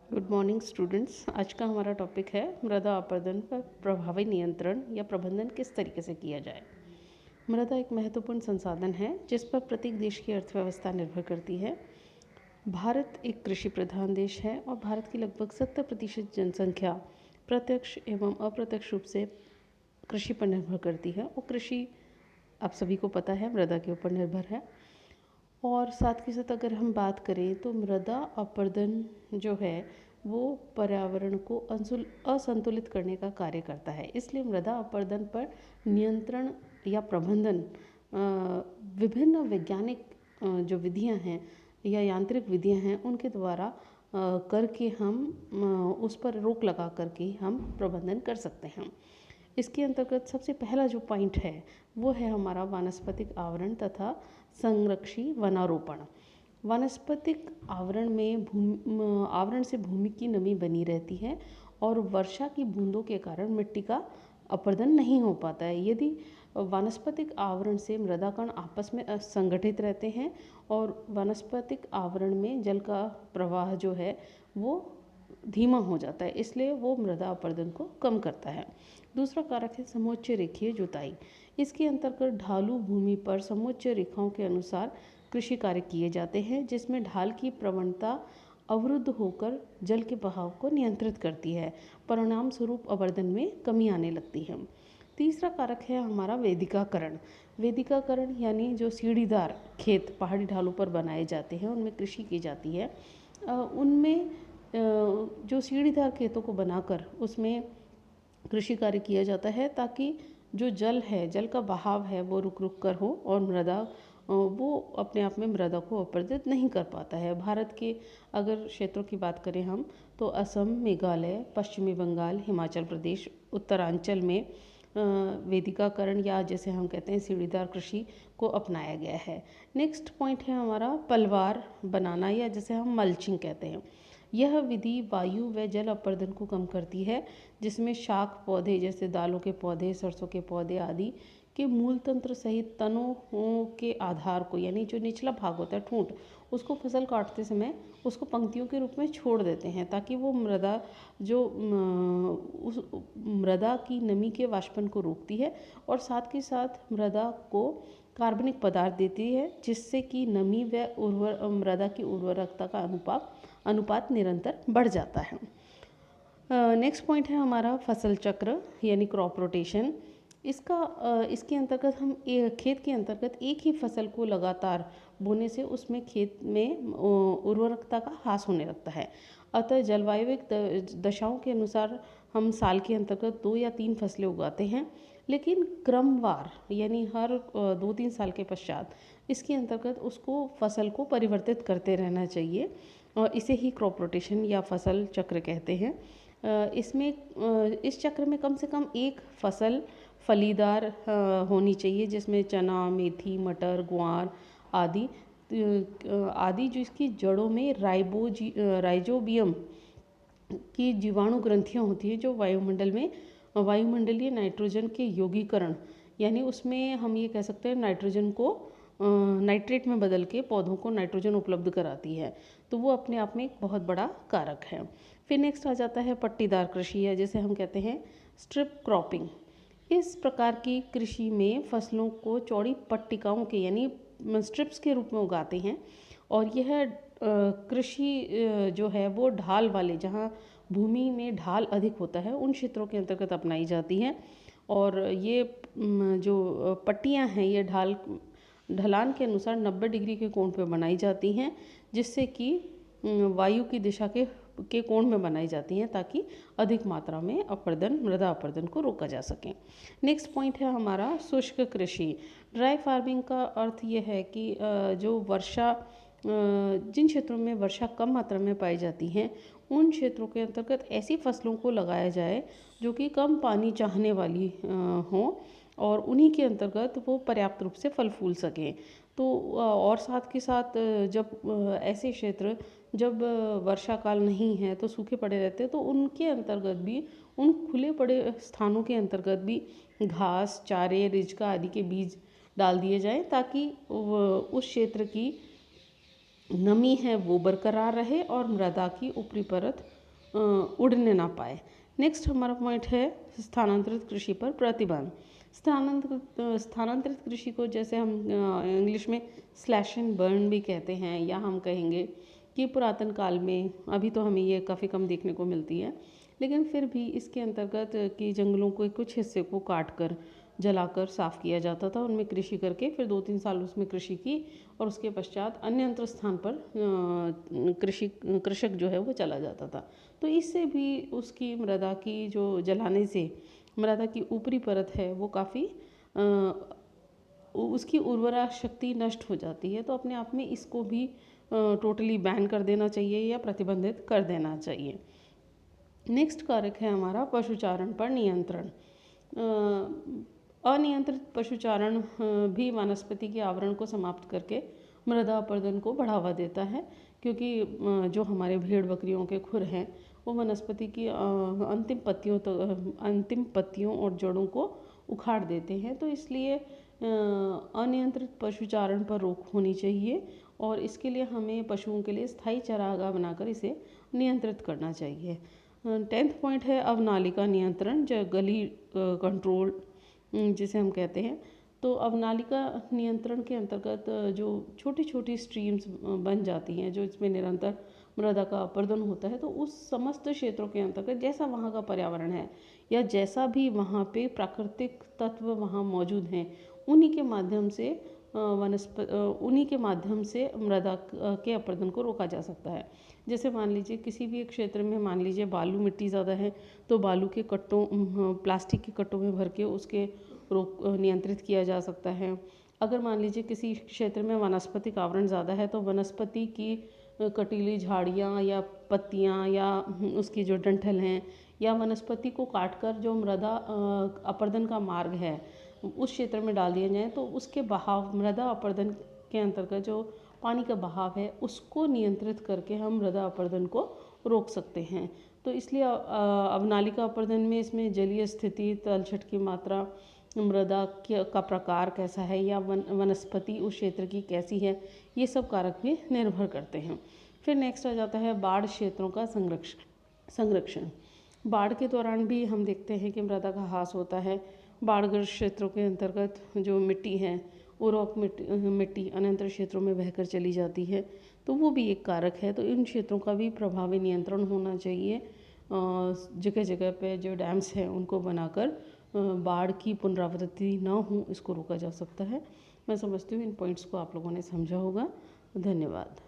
Good morning students. आज का हमारा टॉपिक है मृदा अपरदन पर प्रभावी नियंत्रण या प्रबंधन किस तरीके से किया जाए। मृदा एक महत्वपूर्ण संसाधन है जिस पर प्रत्येक देश की अर्थव्यवस्था निर्भर करती है। भारत एक कृषि प्रधान देश है और भारत की लगभग 70% जनसंख्या प्रत्यक्ष एवं अप्रत्यक्ष रूप से कृषि पर निर्भर करती है और कृषि आप सभी को पता है मृदा के ऊपर निर्भर है। और साथ के साथ अगर हम बात करें तो मृदा अपरदन जो है वो पर्यावरण को असंतुलित करने का कार्य करता है। इसलिए मृदा अपरदन पर नियंत्रण या प्रबंधन विभिन्न वैज्ञानिक जो विधियां हैं या यांत्रिक विधियां हैं उनके द्वारा करके हम उस पर रोक लगा करके हम प्रबंधन कर सकते हैं। इसके अंतर्गत सबसे पहला जो पॉइंट है वो है हमारा वानस्पतिक आवरण तथा संरक्षी वनारोपण। वानस्पतिक आवरण से भूमि की नमी बनी रहती है और वर्षा की बूंदों के कारण मिट्टी का अपरदन नहीं हो पाता है। यदि वानस्पतिक आवरण से मृदा कण आपस में संगठित रहते हैं और वानस्पतिक आवरण में जल का प्रवाह जो है वो धीमा हो जाता है, इसलिए वो मृदा अपरदन को कम करता है। दूसरा कारक है समोच्च रेखीय जुताई। इसके अंतर्गत ढालू भूमि पर समोच्च रेखाओं के अनुसार कृषि कार्य किए जाते हैं जिसमें ढाल की प्रवणता अवरुद्ध होकर जल के बहाव को नियंत्रित करती है। परिणाम स्वरूप अपरदन में कमी आने लगती है। तीसरा कारक है हमारा वेदिकाकरण। वेदिकाकरण यानी जो सीढ़ीदार खेत पहाड़ी ढालों पर बनाए जाते हैं उनमें कृषि की जाती है। उनमें जो सीढ़ीदार खेतों को बनाकर उसमें कृषि कार्य किया जाता है ताकि जो जल है, जल का बहाव है वो रुक रुक कर हो और मृदा वो अपने आप में मृदा को अपरदित नहीं कर पाता है। भारत के अगर क्षेत्रों की बात करें हम तो असम, मेघालय, पश्चिमी बंगाल, हिमाचल प्रदेश, उत्तरांचल में वेदिकाकरण या जैसे हम कहते हैं सीढ़ीदार कृषि को अपनाया गया है। नेक्स्ट पॉइंट है हमारा पलवार बनाना या जैसे हम मल्चिंग कहते हैं। यह विधि वायु व जल अपरदन को कम करती है जिसमें शाक पौधे जैसे दालों के पौधे, सरसों के पौधे आदि के मूल तंत्र सहित तनों के आधार को यानी जो निचला भाग होता है ठूंठ उसको फसल काटते समय उसको पंक्तियों के रूप में छोड़ देते हैं ताकि वो मृदा जो उस मृदा की नमी के वाष्पन को रोकती है और साथ के साथ मृदा को कार्बनिक पदार्थ देती है जिससे कि नमी व मृदा की उर्वरकता का अनुपात निरंतर बढ़ जाता है। नेक्स्ट पॉइंट है हमारा फसल चक्र यानी क्रॉप रोटेशन। इसके अंतर्गत हम खेत के अंतर्गत एक ही फसल को लगातार बोने से उसमें खेत में उर्वरकता का ह्रास होने लगता है। अतः जलवायु दशाओं के अनुसार हम साल के अंतर्गत 2 या 3 फसलें उगाते हैं, लेकिन क्रमवार यानी हर 2-3 साल के पश्चात इसके अंतर्गत उसको फसल को परिवर्तित करते रहना चाहिए और इसे ही क्रॉप रोटेशन या फसल चक्र कहते हैं। इसमें इस चक्र में कम से कम एक फसल फलीदार होनी चाहिए जिसमें चना, मेथी, मटर, ग्वार आदि जिसकी जड़ों में राइजोबियम की जीवाणु ग्रंथियाँ होती हैं जो वायुमंडलीय नाइट्रोजन के यौगीकरण यानी उसमें हम ये कह सकते हैं नाइट्रोजन को नाइट्रेट में बदल के पौधों को नाइट्रोजन उपलब्ध कराती है, तो वो अपने आप में एक बहुत बड़ा कारक है। फिर नेक्स्ट आ जाता है पट्टीदार कृषि है जिसे हम कहते हैं स्ट्रिप क्रॉपिंग। इस प्रकार की कृषि में फसलों को चौड़ी पट्टिकाओं के यानी स्ट्रिप्स के रूप में उगाते हैं और यह कृषि जो है वो ढाल वाले जहाँ भूमि में ढाल अधिक होता है उन क्षेत्रों के अंतर्गत अपनाई जाती हैं और ये जो पट्टियाँ हैं ये ढलान के अनुसार 90 डिग्री के कोण पर बनाई जाती हैं जिससे कि वायु की दिशा के कोण में बनाई जाती हैं ताकि अधिक मात्रा में मृदा अपरदन को रोका जा सके। नेक्स्ट पॉइंट है हमारा शुष्क कृषि। ड्राई फार्मिंग का अर्थ यह है कि जो वर्षा जिन क्षेत्रों में वर्षा कम मात्रा में पाई जाती हैं उन क्षेत्रों के अंतर्गत ऐसी फसलों को लगाया जाए जो कि कम पानी चाहने वाली हों और उन्हीं के अंतर्गत वो पर्याप्त रूप से फल फूल सकें। तो और साथ के साथ जब ऐसे क्षेत्र जब वर्षा काल नहीं है तो सूखे पड़े रहते हैं तो उनके अंतर्गत भी उन खुले पड़े स्थानों के अंतर्गत भी घास, चारे, रिजका आदि के बीज डाल दिए जाएं ताकि उस क्षेत्र की नमी है वो बरकरार रहे और मृदा की ऊपरी परत उड़ने ना पाए। नेक्स्ट हमारा पॉइंट है स्थानांतरित कृषि पर प्रतिबंध। स्थानांतरित कृषि को जैसे हम इंग्लिश में स्लैश एंड बर्न भी कहते हैं, या हम कहेंगे कि पुरातन काल में, अभी तो हमें ये काफ़ी कम देखने को मिलती है, लेकिन फिर भी इसके अंतर्गत कि जंगलों के कुछ हिस्से को काट कर जलाकर साफ़ किया जाता था, उनमें कृषि करके फिर 2-3 साल उसमें कृषि की और उसके पश्चात अन्यत्र स्थान पर कृषक जो है वो चला जाता था। तो इससे भी उसकी मृदा की जो जलाने से मृदा की ऊपरी परत है वो काफ़ी उसकी उर्वरा शक्ति नष्ट हो जाती है। तो अपने आप में इसको भी टोटली बैन कर देना चाहिए या प्रतिबंधित कर देना चाहिए। नेक्स्ट कारक है हमारा पशुचारण पर नियंत्रण। अनियंत्रित पशुचारण भी वनस्पति के आवरण को समाप्त करके मृदा अपरदन को बढ़ावा देता है, क्योंकि जो हमारे भेड़ बकरियों के खुर हैं वो वनस्पति की अंतिम पत्तियों और जड़ों को उखाड़ देते हैं। तो इसलिए अनियंत्रित पशुचारण पर रोक होनी चाहिए और इसके लिए हमें पशुओं के लिए स्थायी चारागाह बनाकर इसे नियंत्रित करना चाहिए। 10th पॉइंट है अवनालिका नियंत्रण, जो गली कंट्रोल जिसे हम कहते हैं। तो अवनालिका नियंत्रण के अंतर्गत जो छोटी छोटी स्ट्रीम्स बन जाती हैं, जो इसमें निरंतर मृदा का अपरदन होता है, तो उस समस्त क्षेत्रों के अंतर्गत जैसा वहाँ का पर्यावरण है या जैसा भी वहाँ पे प्राकृतिक तत्व वहाँ मौजूद हैं, उन्हीं के माध्यम से उन्हीं के माध्यम से मृदा के अपरदन को रोका जा सकता है। जैसे मान लीजिए किसी भी एक क्षेत्र में मान लीजिए बालू मिट्टी ज़्यादा है, तो बालू के कट्टों प्लास्टिक के कट्टों में भर के उसके रोक नियंत्रित किया जा सकता है। अगर मान लीजिए किसी क्षेत्र में वनस्पतिक आवरण ज़्यादा है, तो वनस्पति की कटीली झाड़ियाँ या पत्तियाँ या उसकी जो डंठल हैं या वनस्पति को काटकर जो मृदा अपरदन का मार्ग है उस क्षेत्र में डाल दिया जाए, तो उसके बहाव मृदा अपरदन के अंतर्गत जो पानी का बहाव है उसको नियंत्रित करके हम मृदा अपरदन को रोक सकते हैं। तो इसलिए अवनालिका अपरदन में इसमें जलीय स्थिति, तलछट की मात्रा, मृदा का प्रकार कैसा है या वनस्पति उस क्षेत्र की कैसी है, ये सब कारक भी निर्भर करते हैं। फिर नेक्स्ट आ जाता है बाढ़ क्षेत्रों का संरक्षण। बाढ़ के दौरान भी हम देखते हैं कि मृदा का ह्रास होता है। बाढ़ग्रस्त क्षेत्रों के अंतर्गत जो मिट्टी है, उर्वरक मिट्टी अन्यंत्र क्षेत्रों में बहकर चली जाती है, तो वो भी एक कारक है। तो इन क्षेत्रों का भी प्रभावी नियंत्रण होना चाहिए। जगह जगह पे जो डैम्स हैं उनको बनाकर बाढ़ की पुनरावृत्ति ना हो, इसको रोका जा सकता है। मैं समझती हूँ इन पॉइंट्स को आप लोगों ने समझा होगा। धन्यवाद।